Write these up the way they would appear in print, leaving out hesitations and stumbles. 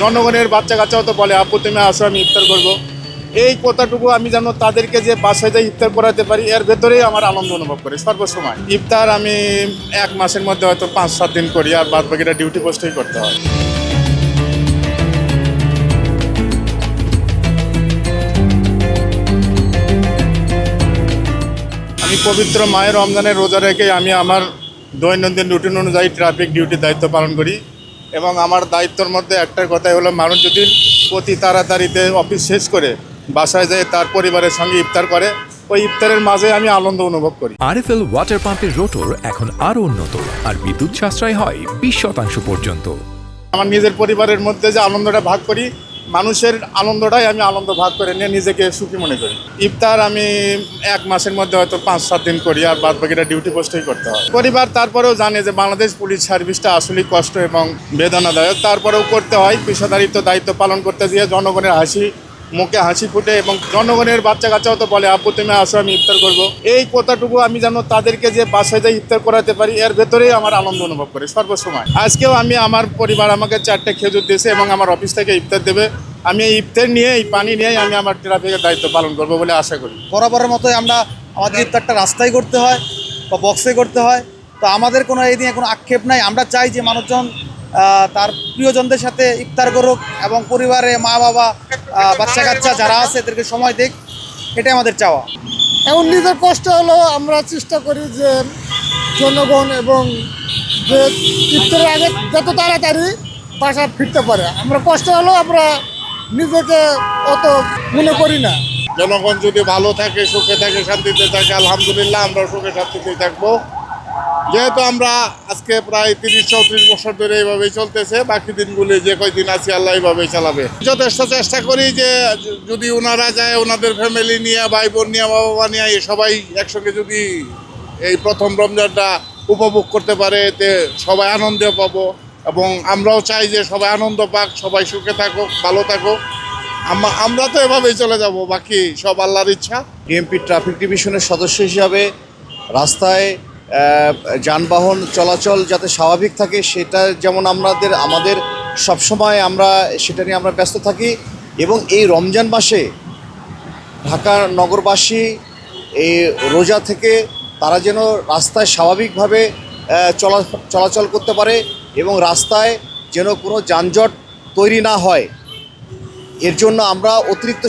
জনগণের বাচ্চা কাচ্চাও তো বলে আপু তুমি আসো আমি ইফতার করবো। এই কথাটুকু আমি যেন তাদেরকে যে বাসায় যাই ইফতার করাতে পারি, এর ভেতরেই আমার আনন্দ অনুভব করি সর্বসময়। ইফতার আমি 1 মাসের মধ্যে হয়তো 5-7 দিন করি, আর বাদ বাকিটা ডিউটি পোস্টেই করতে হয়। আমি পবিত্র মায়ের রমজানের রোজা রেখে আমি আমার দৈনন্দিন রুটিন অনুযায়ী ট্রাফিক ডিউটির দায়িত্ব পালন করি। এবং আমার দায়িত্বের মধ্যে একটাই কথাই হলো, মানুষ যদি অতি তাড়াতাড়িতে অফিস শেষ করে বাসায় যায় তার পরিবারের সঙ্গে ইফতার করে, ওই ইফতারের মাঝে আমি আনন্দ অনুভব করি। আরএফএল ওয়াটার পাম্পের রোটর এখন আরো উন্নত আর বিদ্যুৎ সাশ্রয় হয় 20% পর্যন্ত। আমার নিজের পরিবারের মধ্যে যে আনন্দটা ভাগ করি, মানুষের আনন্দটাই আমি আনন্দ ভাগ করে নিয়ে নিজেকে সুখী মনে করি। ইফতার আমি 1 মাসের মধ্যে হয়তো 5-7 দিন করি, আর বাদ বাকিটা ডিউটি পোস্টেই করতে হয়। পরিবার তারপরেও জানে যে বাংলাদেশ পুলিশ সার্ভিসটা আসলেই কষ্ট এবং বেদনাদায়ক, তারপরেও করতে হয়। পেশাদারিত্ব দায়িত্ব পালন করতে গিয়ে জনগণের মুখে হাসি ফুটে, এবং জনগণের বাচ্চা কাচ্চাও তো বলে আপু তুমি আসো আমি ইফতার করবো। এই কথাটুকু আমি যেন তাদেরকে যে বাসায় যাই ইফতার করাতে পারি, এর ভেতরেই আমার আনন্দ অনুভব করি সর্বসময়। আজকেও আমি আমার পরিবার আমাকে 4টে খেজুর দিয়েছে এবং আমার অফিস থেকে ইফতার দেবে। আমি এই ইফতার নিয়ে, এই পানি নিয়েই আমি আমার ট্রাফিকের দায়িত্ব পালন করবো বলে আশা করি। বরাবরের মতোই আমরা আমাদের ইফতারটা রাস্তায় করতে হয় বা বক্সে করতে হয়। তো আমাদের কোনো এই নিয়ে কোনো আক্ষেপ নাই। আমরা চাই যে মানুষজন তার প্রিয়জনদের সাথে ইফতার করুক এবং পরিবারে মা বাবা বাচ্চা কাচ্চা যারা আছে এদেরকে সময় দিক, এটাই আমাদের চাওয়া। এখন নিজের কষ্ট হলো আমরা চেষ্টা করি যে জনগণ এবং যে ইফতারের আগে যত তাড়াতাড়ি বাসা ফিরতে পারে। আমরা কষ্ট হলেও আমরা নিজেকে অত মনে করি না। জনগণ যদি ভালো থাকে, সুখে থাকে, শান্তিতে থাকে, আলহামদুলিল্লাহ আমরা সুখে শান্তিতেই থাকবো। যেহেতু আমরা আজকে প্রায় 30-34 বছর ধরে এইভাবেই চলতেছে, বাকি দিনগুলি যে কয়দিন আছি আল্লাহ এইভাবেই চালাবে। যথেষ্ট চেষ্টা করি যে যদি ওনারা যায়, ওনাদের ফ্যামিলি নিয়ে, ভাই বোন নিয়ে, মা বাবা নিয়ে সবাই একসঙ্গে যদি এই প্রথম রমজানটা উপভোগ করতে পারে, এতে সবাই আনন্দ পাবো। এবং আমরাও চাই যে সবাই আনন্দ পাক, সবাই সুখে থাকুক, ভালো থাকুক। আমরা তো এভাবেই চলে যাব, বাকি সব আল্লাহর ইচ্ছা। ডিএমপি ট্রাফিক ডিভিশনের সদস্য হিসাবে রাস্তায় যানবাহন চলাচল যাতে স্বাভাবিক থাকে, সেটা যেমন আমাদের সবসময় আমরা সেটা নিয়ে আমরা ব্যস্ত থাকি। এবং এই রমজান মাসে ঢাকা নগরবাসী এই রোজা থেকে তারা যেন রাস্তায় স্বাভাবিকভাবে চলাচল করতে পারে এবং রাস্তায় যেন কোনো যানজট তৈরি না হয়, এর জন্য আমরা অতিরিক্ত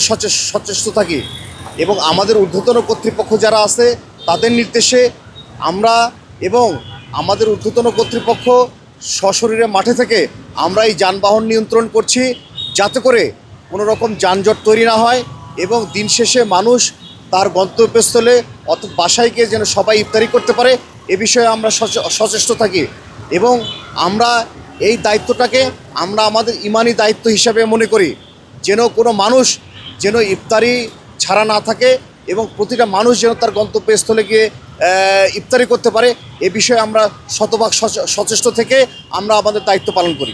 সচেষ্ট থাকি। এবং আমাদের ঊর্ধ্বতন কর্তৃপক্ষ যারা আছে তাদের নির্দেশে আমরা এবং আমাদের ঊর্ধ্বতন কর্তৃপক্ষ সশরীরে মাঠে থেকে আমরা এই যানবাহন নিয়ন্ত্রণ করছি, যাতে করে কোনো রকম যানজট তৈরি না হয় এবং দিন শেষে মানুষ তার গন্তব্যস্থলে অর্থাৎ বাসায় গিয়ে যেন সবাই ইফতারি করতে পারে, এ বিষয়ে আমরা সচেষ্ট থাকি। এবং আমরা এই দায়িত্বটাকে আমরা আমাদের ইমানি দায়িত্ব হিসাবে মনে করি, যেন কোনো মানুষ যেন ইফতারি ছাড়া না থাকে এবং প্রতিটা মানুষ যেন তার গন্তব্যস্থলে গিয়ে ইফতারি করতে পারে, এ বিষয়ে আমরা শতভাগ সচেষ্ট থেকে আমরা আমাদের দায়িত্ব পালন করি।